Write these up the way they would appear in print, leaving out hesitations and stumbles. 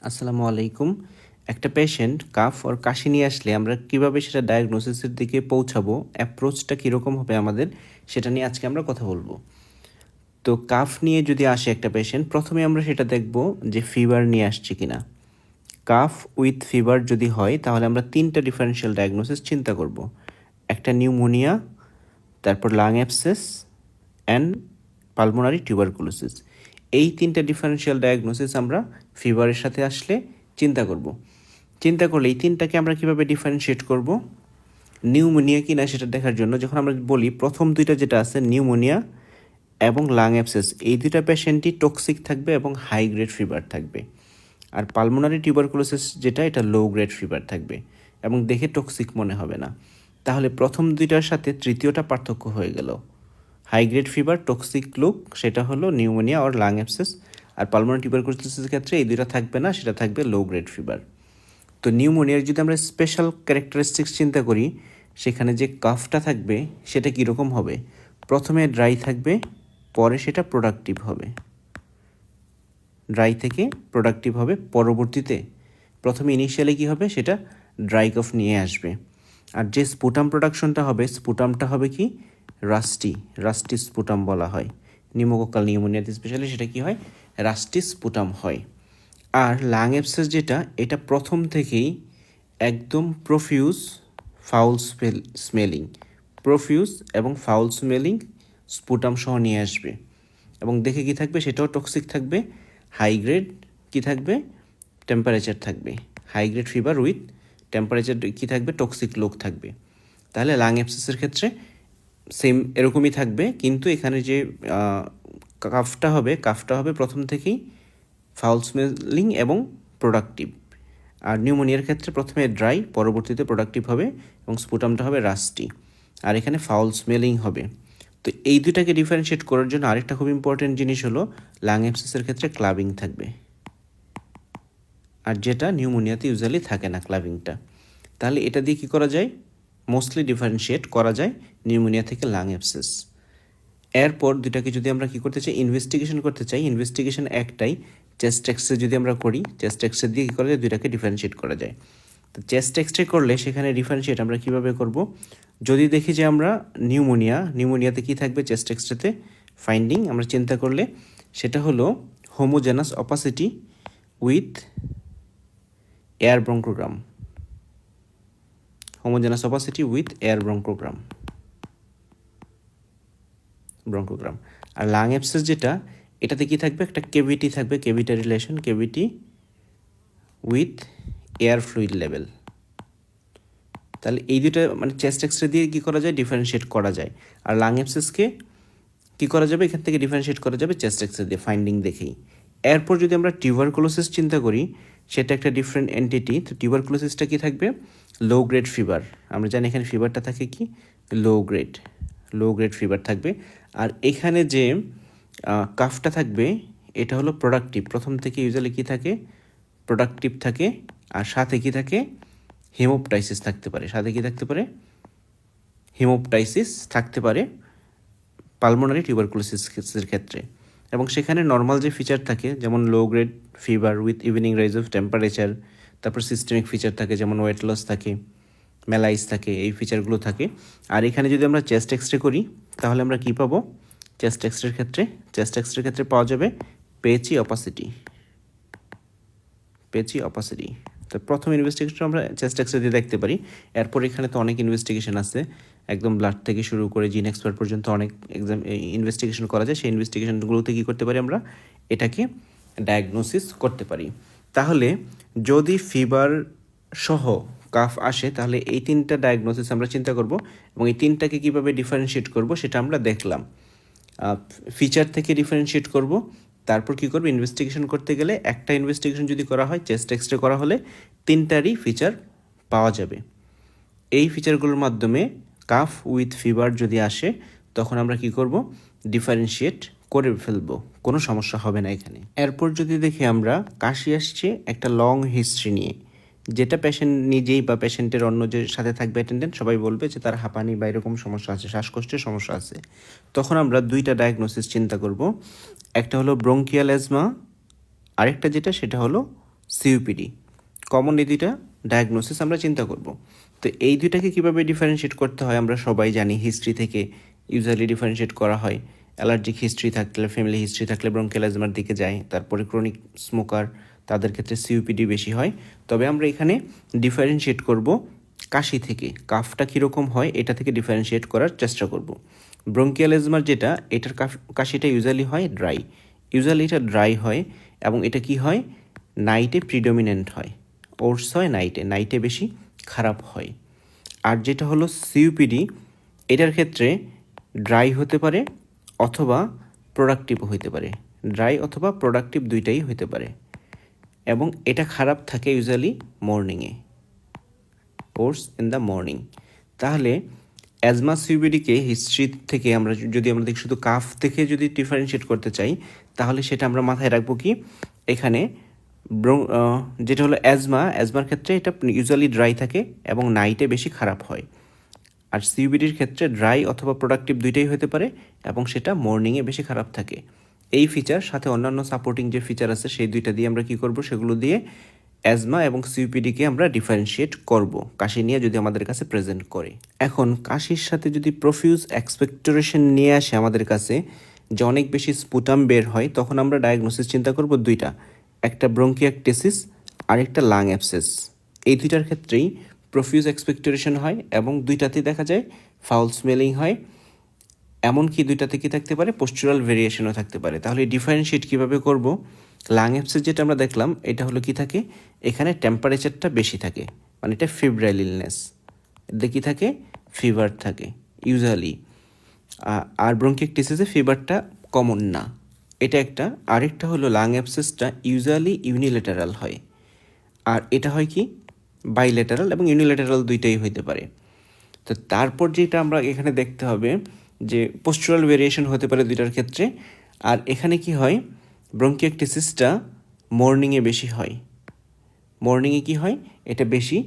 আসসালামু আলাইকুম। একটা পেশেন্ট কাফ ওর কাশি নিয়ে আসলে আমরা কিভাবে সেটা ডায়াগনোসিসের দিকে পৌঁছাবো, অ্যাপ্রোচটা কীরকম হবে আমাদের, সেটা নিয়ে আজকে আমরা কথা বলবো। তো কাফ নিয়ে যদি আসে একটা পেশেন্ট, প্রথমে আমরা সেটা দেখব যে ফিভার নিয়ে আসছে কিনা। কাফ উইথ ফিভার যদি হয় তাহলে আমরা তিনটা ডিফারেন্সিয়াল ডায়াগনোসিস চিন্তা করব। একটা নিউমোনিয়া, তারপর lung abscess and pulmonary tuberculosis. এই তিনটা ডিফারেন্সিয়াল ডায়াগনোসিস আমরা ফিভারের সাথে আসলে চিন্তা করব। চিন্তা করলে এই তিনটাকে আমরা কীভাবে ডিফারেন্সিয়েট করব, নিউমোনিয়া কি না সেটা দেখার জন্য যখন আমরা বলি প্রথম দুইটা যেটা আছে নিউমোনিয়া এবং লাং অ্যাবসেস, এই দুইটা পেশেন্টই টক্সিক থাকবে এবং হাই গ্রেড ফিভার থাকবে। আর পালমোনারি টিউবারকুলোসিস যেটা, এটা লো গ্রেড ফিভার থাকবে এবং দেখে টক্সিক মনে হবে না। তাহলে প্রথম দুইটার সাথে তৃতীয়টা পার্থক্য হয়ে গেল। High grade fever toxic look, সেটা হলো নিউমোনিয়া আর লাং অ্যাবসেস। আর পালমোনারি টিউবারকুলোসিসের ক্ষেত্রে এই দুইটা থাকবে না, সেটা থাকবে লো গ্রেড ফিভার। তো নিউমোনিয়ার যদি আমরা স্পেশাল ক্যারেক্টারিস্টিক্স চিন্তা করি, সেখানে যে কাফটা থাকবে সেটা কীরকম হবে, প্রথমে ড্রাই থাকবে, পরে সেটা প্রোডাক্টিভ হবে। ড্রাই থেকে প্রোডাক্টিভ হবে পরবর্তীতে। প্রথমে ইনিশিয়ালি কী হবে, সেটা ড্রাই কফ নিয়ে আসবে। আর যে স্পুটাম প্রোডাকশনটা হবে, স্পুটামটা হবে কি রাস্টি স্পুটাম বলা হয়। নিউমোকক্কাল নিউমোনিয়াতে স্পেশালি সেটা কি হয়, রাস্টি স্পুটাম হয়। আর লাং অ্যাবসেস যেটা, এটা প্রথম থেকেই একদম প্রফিউজ এবং ফাউল স্মেলিং স্পুটাম সহ নিয়ে আসবে এবং দেখে কি থাকবে, সেটাও টক্সিক থাকবে। হাই গ্রেড কি থাকবে, টেম্পারেচার থাকবে। High grade fever with temperature কি থাকবে, টক্সিক লোক থাকবে। তাহলে লাং অ্যাবসেসের ক্ষেত্রে সেম এরকমই থাকবে, কিন্তু এখানে যে কাফটা হবে প্রথম থেকেই ফাউল স্মেলিং এবং প্রোডাক্টিভ। আর নিউমোনিয়ার ক্ষেত্রে প্রথমে ড্রাই, পরবর্তীতে প্রোডাক্টিভ হবে এবং স্পুটামটা হবে রাস্টি, আর এখানে ফাউল স্মেলিং হবে। তো এই দুটাকে ডিফারেন্সিয়েট করার জন্য আরেকটা খুব ইম্পর্টেন্ট জিনিস হলো লাং অ্যাবসেসের ক্ষেত্রে ক্লাবিং থাকবে, আর যেটা নিউমোনিয়াতে ইউজুয়ালি থাকে না ক্লাবিংটা। তাহলে এটা দিয়ে কী করা যায়, মোস্টলি ডিফারেন্সিয়েট করা যায় নিউমোনিয়া থেকে লাং অ্যাবসেস। এরপর দুটাকে যদি আমরা কী করতে চাই, ইনভেস্টিগেশন করতে চাই, ইনভেস্টিগেশন একটাই, চেস্ট এক্সরে যদি আমরা করি, চেস্ট এক্সরে দিয়ে কী করা যায়, দুইটাকে ডিফারেন্সিয়েট করা যায়। তো চেস্ট এক্সরে করলে সেখানে ডিফারেন্সিয়েট আমরা কীভাবে করব, যদি দেখি যে আমরা নিউমোনিয়াতে কী থাকবে চেস্ট এক্সরেতে ফাইন্ডিং আমরা চিন্তা করলে, সেটা হলো homogeneous opacity with air bronchogram. Homogeneous opacity with air bronchogram. আর লাং অ্যাবসেস যেটা, এটাতে কি থাকবে, একটা কেভিটি থাকবে, cavity with air fluid level. তাহলে এই দুটো মানে চেস্ট এক্সরে দিয়ে কী করা যায়, ডিফারেন্সিয়েট করা যায়। আর লাং অ্যাবসেসকে কী করা যাবে, এখান থেকে ডিফারেন্সিয়েট করা যাবে চেস্ট এক্সরে দিয়ে ফাইন্ডিং দেখেই। এরপর যদি আমরা টিউবারকুলোসিস চিন্তা করি, সেটা একটা ডিফারেন্ট এন্টিটি। তো টিউবারকুলোসিসটা কী থাকবে, লো গ্রেড ফিভার। আমরা জানি এখানে ফিভারটা থাকে কি, লো গ্রেড ফিভার থাকবে। আর এখানে যে কাফটা থাকবে, এটা হলো প্রোডাক্টিভ। প্রথম থেকে ইউজুয়ালি কী থাকে, প্রোডাক্টিভ থাকে। আর সাথে কী থাকে, হেমোপটাইসিস থাকতে পারে পালমোনারি টিউবারকুলোসিসের ক্ষেত্রে। এবং সেখানে নর্মাল যে ফিচার থাকে, যেমন low grade fever with evening rise of temperature, তারপর সিস্টেমিক ফিচার থাকে যেমন ওয়েট লস থাকে, মেলাইস থাকে, এই ফিচারগুলো থাকে। আর এখানে যদি আমরা চেস্ট এক্সরে করি, তাহলে আমরা কী পাবো, চেস্ট এক্সরের ক্ষেত্রে পাওয়া যাবে পেচি অপাসিটি। তো প্রথম ইনভেস্টিগেশন আমরা চেস্ট এক্সরে দিয়ে দেখতে পারি। এরপর এখানে তো অনেক ইনভেস্টিগেশন আছে, একদম ব্লাড থেকে শুরু করে জিন এক্সপার্ট পর্যন্ত অনেক ইনভেস্টিগেশন করা যায়। সেই ইনভেস্টিগেশনগুলোতে কী করতে পারি, আমরা এটাকে ডায়াগনোসিস করতে পারি। তাহলে যদি ফিভার সহ কাফ আসে, তাহলে এই তিনটা ডায়াগনোসিস আমরা চিন্তা করব এবং এই তিনটাকে কীভাবে ডিফারেন্সিয়েট করব সেটা আমরা দেখলাম। ফিচার থেকে ডিফারেন্সিয়েট করব, তারপর কী করবো, ইনভেস্টিগেশন করতে গেলে একটা ইনভেস্টিগেশন যদি করা হয়, চেস্ট এক্সরে করা হলে তিনটারই ফিচার পাওয়া যাবে। এই ফিচারগুলোর মাধ্যমে কাফ উইথ ফিভার যদি আসে, তখন আমরা কি করব, ডিফারেন্সিয়েট করে ফেলবো, কোনো সমস্যা হবে না এখানে। এরপর যদি দেখি আমরা কাশি আসছে একটা লং হিস্ট্রি নিয়ে, যেটা পেশেন্ট নিজেই বা পেশেন্টের অন্য যে সাথে থাকবে অ্যাটেন্ডেন্ট, সবাই বলবে যে তার হাঁপানি বা এরকম সমস্যা আছে, শ্বাসকষ্টের সমস্যা আছে। তখন আমরা দুইটা ডায়াগনোসিস চিন্তা করব, একটা হলো ব্রঙ্কিয়াল অ্যাজমা, আরেকটা যেটা সেটা হলো সিওপিডি। কমন এই দুইটা ডায়াগনোসিস আমরা চিন্তা করব। তো এই দুইটাকে কীভাবে ডিফারেন্সিয়েট করতে হয় আমরা সবাই জানি, হিস্ট্রি থেকে ইউজুয়ালি ডিফারেন্সিয়েট করা হয়। অ্যালার্জিক হিস্ট্রি থাকলে, ফ্যামিলি হিস্ট্রি থাকলে ব্রঙ্কিয়াল অ্যাজমার দিকে যায়। তারপরে ক্রনিক স্মোকার, তাদের ক্ষেত্রে সিওপিডি বেশি হয়। তবে আমরা এখানে ডিফারেন্সিয়েট করব কাশি থেকে, কাফটা কীরকম হয় এটা থেকে ডিফারেন্সিয়েট করার চেষ্টা করব। ব্রঙ্কিয়াল অ্যাজমার যেটা, এটার কাশিটা ইউজুয়ালি হয় ড্রাই, ইউজুয়ালি এটা ড্রাই হয় এবং এটা কি হয়, নাইটে প্রিডমিনেন্ট হয়, ওর্স হয় নাইটে, নাইটে বেশি খারাপ হয়। আর যেটা হলো সিওপিডি, এটার ক্ষেত্রে ড্রাই হতে পারে অথবা প্রোডাক্টিভও হতে পারে, ড্রাই অথবা প্রোডাক্টিভ দুইটাই হতে পারে, এবং এটা খারাপ থাকে ইউজুয়ালি মর্নিংয়ে, ওর্স ইন দ্য মর্নিং। তাহলে অ্যাজমা সিওপিডিকে হিস্ট্রি থেকে আমরা যদি দেখি শুধু কাফ থেকে যদি ডিফারেন্সিয়েট করতে চাই, তাহলে সেটা আমরা মাথায় রাখবো কি, এখানে যেটা হলো অ্যাজমার ক্ষেত্রে এটা ইউজুয়ালি ড্রাই থাকে এবং নাইটে বেশি খারাপ হয়। আর সিওপিডির ক্ষেত্রে ড্রাই অথবা প্রোডাক্টিভ দুইটাই হতে পারে এবং সেটা মর্নিংয়ে বেশি খারাপ থাকে। এই ফিচার সাথে অন্যান্য সাপোর্টিং যে ফিচার আছে সেই দুইটা দিয়ে আমরা কি করব, সেগুলো দিয়ে অ্যাজমা এবং সিওপিডিকে আমরা ডিফারেন্সিয়েট করব কাশি নিয়ে যদি আমাদের কাছে প্রেজেন্ট করে। এখন কাশির সাথে যদি প্রফিউজ এক্সপেক্টোরেশন নিয়ে আসে আমাদের কাছে, যে অনেক বেশি স্পুটাম বের হয়, তখন আমরা ডায়াগনোসিস চিন্তা করব দুইটা, একটা ব্রঙ্কিয়াকটেসিস আর একটা লাং অ্যাবসেস। এই দুইটার ক্ষেত্রেই প্রফিউজ এক্সপেক্টোরেশন হয় এবং দুইটাতেই দেখা যায় ফাউল স্মেলিং হয়, এমনকি দুইটাতে কি থাকতে পারে, পোস্চুরাল ভেরিয়েশনও থাকতে পারে। তাহলে ডিফারেন্সিয়েট কীভাবে করব? লাং অ্যাবসেস যেটা আমরা দেখলাম, এটা হলো কি থাকে, এখানে টেম্পারেচারটা বেশি থাকে, মানে এটা ফিব্রাইল ইলনেস, এতে কী থাকে, ফিভার থাকে ইউজুয়ালি। আর ব্রঙ্কিয়াকটেসিসে ফিভারটা কমন না, এটা একটা। আরেকটা হলো লাং অ্যাবসেসটা ইউজুয়ালি ইউনিলেটারাল হয়, আর এটা হয় কি বাইলেটারাল এবং ইউনিলেটারাল দুইটাই হইতে পারে। তো তারপর যেটা আমরা এখানে দেখতে হবে যে পোস্চুরাল ভেরিয়েশন হতে পারে দুইটার ক্ষেত্রে। আর এখানে কি হয়, ব্রঙ্কিয়াকটেসিসটা মর্নিংয়ে বেশি হয়, মর্নিংয়ে কি হয়, এটা বেশি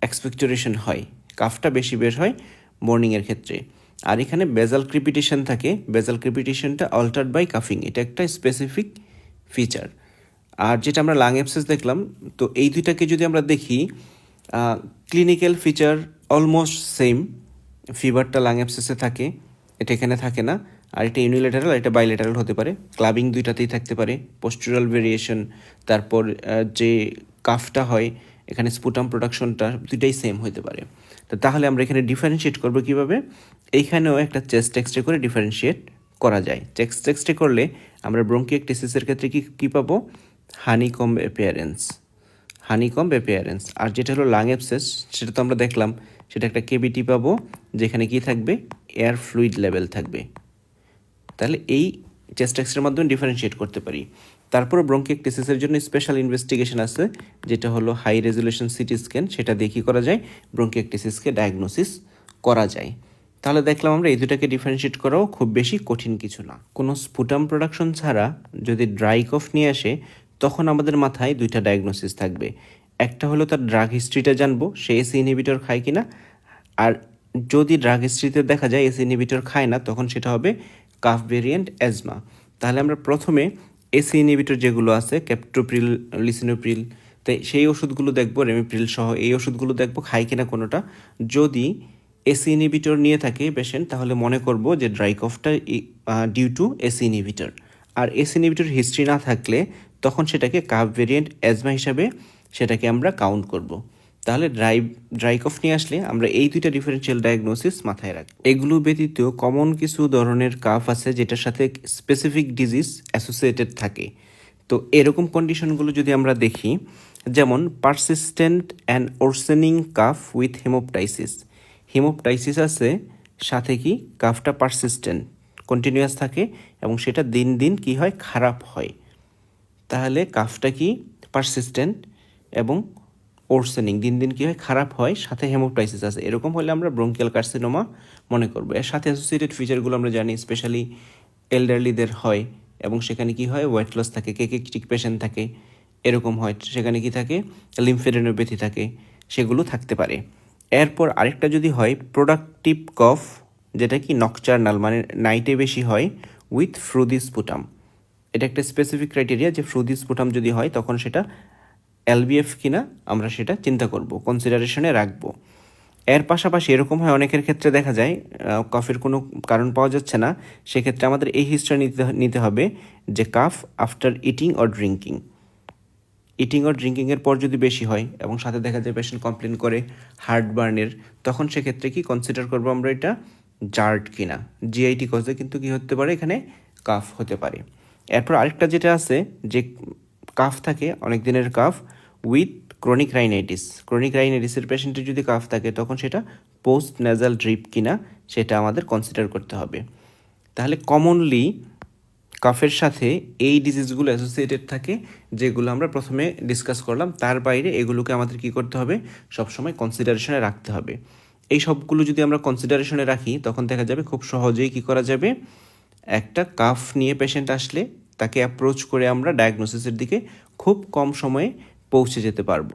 এক্সপেক্টোরেশন হয়, কাফটা বেশি বের হয় মর্নিংয়ের ক্ষেত্রে। আর এখানে বেজাল ক্রিপিটেশন থাকে, বেজাল ক্রিপিটেশনটা অল্টার্ড বাই কাফিং, এটা একটা স্পেসিফিক ফিচার। আর যেটা আমরা লাং অ্যাবসেস দেখলাম, তো এই দুইটাকে যদি আমরা দেখি, ক্লিনিক্যাল ফিচার অলমোস্ট সেম, ফিভারটা লাং অ্যাবসেসে থাকে, এটা এখানে থাকে না। আর এটা ইউনিলেটারাল, এটা বাইলেটারাল হতে পারে, ক্লাবিং দুইটাতেই থাকতে পারে, পোস্চুরাল ভেরিয়েশন, তারপর যে কাফটা হয় এখানে স্পুটাম প্রোডাকশনটা দুইটাই সেম হতে পারে। তো তাহলে আমরা এখানে ডিফারেন্সিয়েট করবো কীভাবে? এইখানেও একটা চেস্ট এক্সরে করে ডিফারেন্সিয়েট করা যায়। চেস্ট এক্সরে করলে আমরা ব্রঙ্কিয়াকটেসিসের ক্ষেত্রে কি পাবো, হানিকম্ব অ্যাপিয়ারেন্স, হানিকম্ব অ্যাপিয়ারেন্স। আর যেটা হলো লাং অ্যাবসেস, সেটা তো আমরা দেখলাম, সেটা একটা কেভিটি পাবো যেখানে কি থাকবে, এয়ার ফ্লুইড লেভেল থাকবে। তাহলে এই চেস্ট এক্সরের মাধ্যমে ডিফারেন্সিয়েট করতে পারি। তারপরে ব্রঙ্কিয়াকটেসিসের জন্য স্পেশাল ইনভেস্টিগেশন আছে, যেটা হলো হাই রেজলিউশন সিটি স্ক্যান, সেটা দিয়ে কী করা যায়, ব্রঙ্কিয়াকটেসিসকে ডায়াগনোসিস করা যায়। তাহলে দেখলাম আমরা এই দুটাকে ডিফারেন্সিয়েট করাও খুব বেশি কঠিন কিছু না। কোনো স্পুটাম প্রোডাকশন ছাড়া যদি ড্রাই কফ নিয়ে আসে, তখন আমাদের মাথায় দুইটা ডায়াগনোসিস থাকবে। একটা হলো তার ড্রাগ হিস্ট্রিটা জানবো, সে এসি ইনহিবিটর খায় কিনা। আর যদি ড্রাগ হিস্ট্রিতে দেখা যায় এসি ইনহিবিটর খায় না, তখন সেটা হবে কাফ ভেরিয়েন্ট অ্যাজমা। তাহলে আমরা প্রথমে এসি ইনহিবিটর যেগুলো আছে, ক্যাপটোপ্রিল, লিসিনোপ্রিল, তাই সেই ওষুধগুলো দেখবো, রেমিপ্রিল সহ এই ওষুধগুলো দেখবো খায় কিনা কোনোটা। যদি এসি ইনহিবিটর নিয়ে থাকে পেশেন্ট, তাহলে মনে করব যে ড্রাই কফটা ডিউ টু এসি ইনহিবিটর। আর এসি ইনহিবিটর হিস্ট্রি না থাকলে তখন সেটাকে কাফ ভেরিয়েন্ট অ্যাজমা হিসাবে সেটাকে আমরা কাউন্ট করব। তাহলে ড্রাই কফ নিয়ে আসলে আমরা এই দুইটা ডিফারেন্সিয়াল ডায়াগনোসিস মাথায় রাখি। এগুলো ব্যতীত কমন কিছু ধরনের কাফ আছে যেটার সাথে স্পেসিফিক ডিজিজ অ্যাসোসিয়েটেড থাকে। তো এরকম কন্ডিশনগুলো যদি আমরা দেখি, যেমন persistent and worsening cough with haemoptysis, haemoptysis আছে, সাথে কি কাফটা পারসিস্টেন্ট কন্টিনিউয়াস থাকে এবং সেটা দিন দিন কি হয়, খারাপ হয়। তাহলে কাফটা কি পারসিস্টেন্ট এবং ওরসেনিং দিন দিন কী হয়, খারাপ হয়, সাথে হেমোপটাইসিস আছে, এরকম হলে আমরা ব্রঙ্কিয়াল কার্সিনোমা মনে করবো। এর সাথে অ্যাসোসিয়েটেড ফিচারগুলো আমরা জানি, স্পেশালি এল্ডারলিদের হয় এবং সেখানে কি হয়, ওয়েট লস থাকে, কেকেটিক পেশেন্ট থাকে, এরকম হয়, সেখানে কি থাকে, লিম্ফেডেনোপ্যাথি থাকে, সেগুলো থাকতে পারে। এরপর আরেকটা যদি হয় প্রোডাক্টিভ কফ, যেটা কি নকচার্নাল, মানে নাইটে বেশি হয়, উইথ ফ্রুদি স্পুটাম, এটা একটা স্পেসিফিক ক্রাইটেরিয়া যে ফ্রুদি স্পুটাম যদি হয় তখন সেটা এলবিএফ কিনা আমরা সেটা চিন্তা করব, কনসিডারেশনে রাখবো। এর পাশাপাশি এরকম হয় অনেকের ক্ষেত্রে দেখা যায় কফের কোনো কারণ পাওয়া যাচ্ছে না, সেক্ষেত্রে আমাদের এই হিস্ট্রি নিতে হবে যে cough after eating or drinking. Eating or ড্রিঙ্কিংয়ের পর যদি বেশি হয় এবং সাথে দেখা যায় পেশেন্ট কমপ্লেন করে হার্টবার্নের, তখন সেক্ষেত্রে কি কনসিডার করবো আমরা এটা জার্ড কিনা। জিআইটি কজে কিন্তু কি হতে পারে, এখানে কাফ হতে পারে। এরপর আরেকটা যেটা আছে যে কাফ থাকে অনেক দিনের cough with chronic rhinitis. Chronic রাইনাইটিসের পেশেন্টের যদি কাফ থাকে তখন সেটা পোস্ট নেজাল ড্রিপ কিনা সেটা আমাদের কনসিডার করতে হবে। তাহলে কমনলি কাফের সাথে এই ডিজিজগুলো অ্যাসোসিয়েটেড থাকে যেগুলো আমরা প্রথমে ডিসকাস করলাম, তার বাইরে এগুলোকে আমাদের কি করতে হবে, সবসময় কনসিডারেশনে রাখতে হবে। এই সবগুলো যদি আমরা কনসিডারেশনে রাখি তখন দেখা যাবে খুব সহজেই কি করা যাবে, একটা কাফ নিয়ে পেশেন্ট আসলে তাকে অ্যাপ্রোচ করে আমরা ডায়াগনোসিসের দিকে খুব কম সময়ে পৌঁছে যেতে পারবো।